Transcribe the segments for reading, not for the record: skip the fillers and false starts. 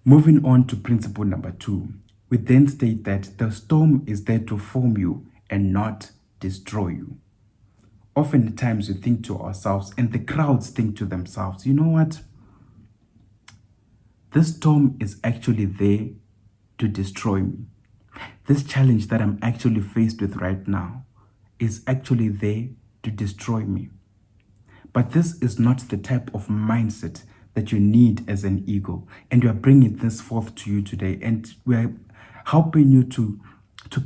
Moving on to principle number 2, we then state that the storm is there to form you and not destroy you. Oftentimes we think to ourselves, and the crowds think to themselves, you know what? This storm is actually there to destroy me. This challenge that I'm actually faced with right now is actually there to destroy me. But this is not the type of mindset that you need as an ego. And we are bringing this forth to you today. And we're helping you to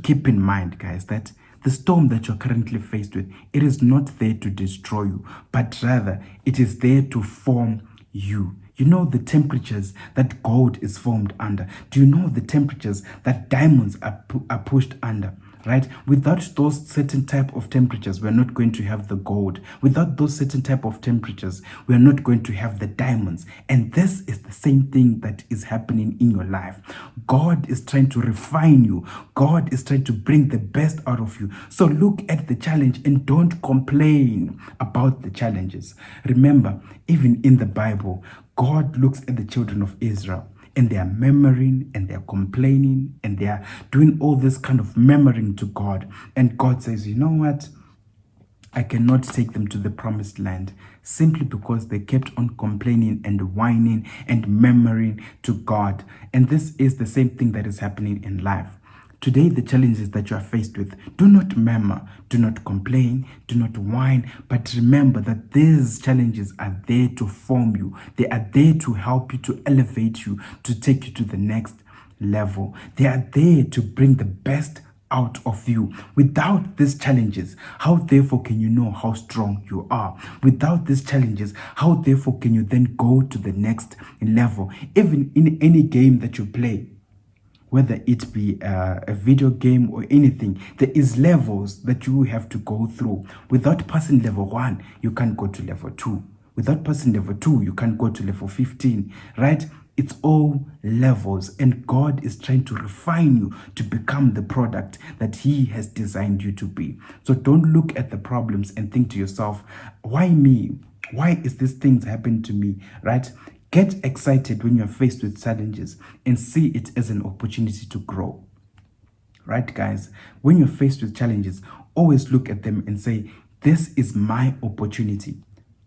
keep in mind, guys, that the storm that you're currently faced with, it is not there to destroy you, but rather it is there to form you. You know the temperatures that gold is formed under. Do you know the temperatures that diamonds are pushed under? Right? Without those certain type of temperatures, we're not going to have the gold. Without those certain type of temperatures, we're not going to have the diamonds. And this is the same thing that is happening in your life. God is trying to refine you. God is trying to bring the best out of you. So look at the challenge and don't complain about the challenges. Remember, even in the Bible, God looks at the children of Israel, and they are murmuring and they are complaining and they are doing all this kind of murmuring to God. And God says, you know what? I cannot take them to the promised land simply because they kept on complaining and whining and murmuring to God. And this is the same thing that is happening in life. Today, the challenges that you are faced with, do not murmur, do not complain, do not whine, but remember that these challenges are there to form you. They are there to help you, to elevate you, to take you to the next level. They are there to bring the best out of you. Without these challenges, how therefore can you know how strong you are? Without these challenges, how therefore can you then go to the next level? Even in any game that you play, whether it be a video game or anything, there is levels that you have to go through. Without passing level 1, you can't go to level 2. Without passing level 2, you can't go to level 15, right? It's all levels, and God is trying to refine you to become the product that He has designed you to be. So don't look at the problems and think to yourself, why me? Why is this thing happening to me, right? Get excited when you're faced with challenges and see it as an opportunity to grow. Right, guys? When you're faced with challenges, always look at them and say, this is my opportunity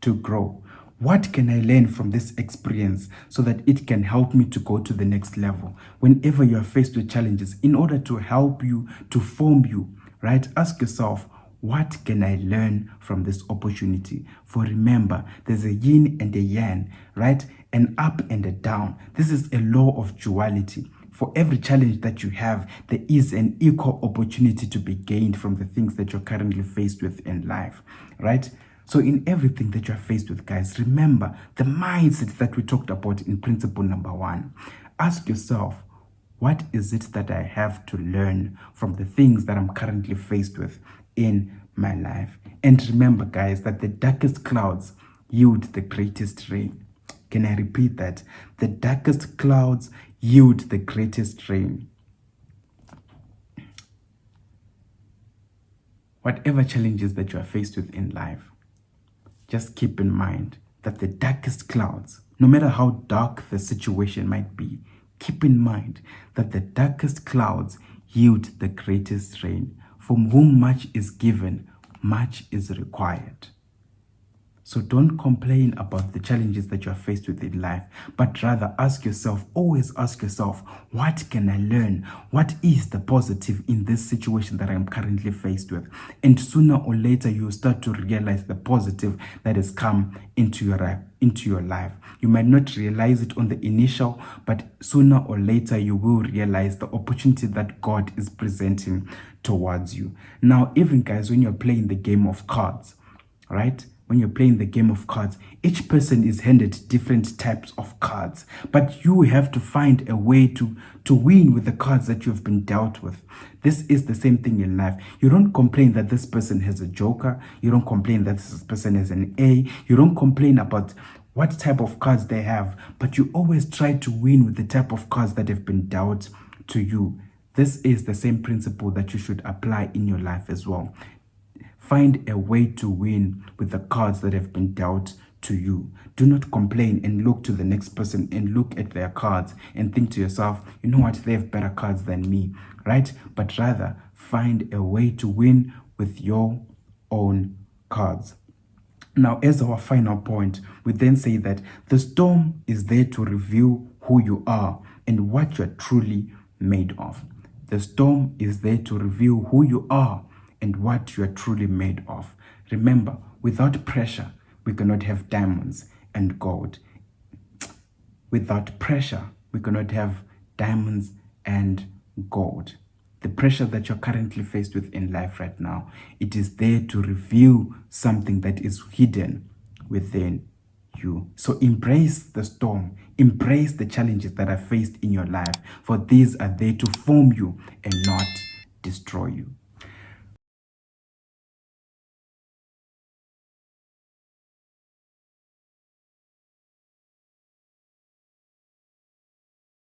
to grow. What can I learn from this experience so that it can help me to go to the next level? Whenever you are faced with challenges, in order to help you, to form you, right? Ask yourself, what can I learn from this opportunity? For remember, there's a yin and a yang, right? An up and a down. This is a law of duality. For every challenge that you have, there is an equal opportunity to be gained from the things that you're currently faced with in life, right? So in everything that you're faced with, guys, remember the mindset that we talked about in principle number 1. Ask yourself, what is it that I have to learn from the things that I'm currently faced with in my life? And remember, guys, that the darkest clouds yield the greatest rain. Can I repeat that? The darkest clouds yield the greatest rain. Whatever challenges that you are faced with in life, just keep in mind that the darkest clouds, no matter how dark the situation might be, keep in mind that the darkest clouds yield the greatest rain. From whom much is given, much is required. So don't complain about the challenges that you are faced with in life, but rather ask yourself, always ask yourself, what can I learn? What is the positive in this situation that I'm currently faced with? And sooner or later, you will start to realize the positive that has come into your life. You might not realize it on the initial, but sooner or later, you will realize the opportunity that God is presenting towards you. Now, even guys, when you're playing the game of cards, right? When you're playing the game of cards, each person is handed different types of cards, but you have to find a way to win with the cards that you've been dealt with. This is the same thing in life. You don't complain that this person has a joker. You don't complain that this person has an A. You don't complain about what type of cards they have, but you always try to win with the type of cards that have been dealt to you. This is the same principle that you should apply in your life as well. Find a way to win with the cards that have been dealt to you. Do not complain and look to the next person and look at their cards and think to yourself, you know what, they have better cards than me, right? But rather find a way to win with your own cards. Now, as our final point, we then say that the storm is there to reveal who you are and what you're truly made of. The storm is there to reveal who you are and what you are truly made of. Remember, without pressure, we cannot have diamonds and gold. Without pressure, we cannot have diamonds and gold. The pressure that you're currently faced with in life right now, it is there to reveal something that is hidden within you. So embrace the storm, embrace the challenges that are faced in your life, for these are there to form you and not destroy you.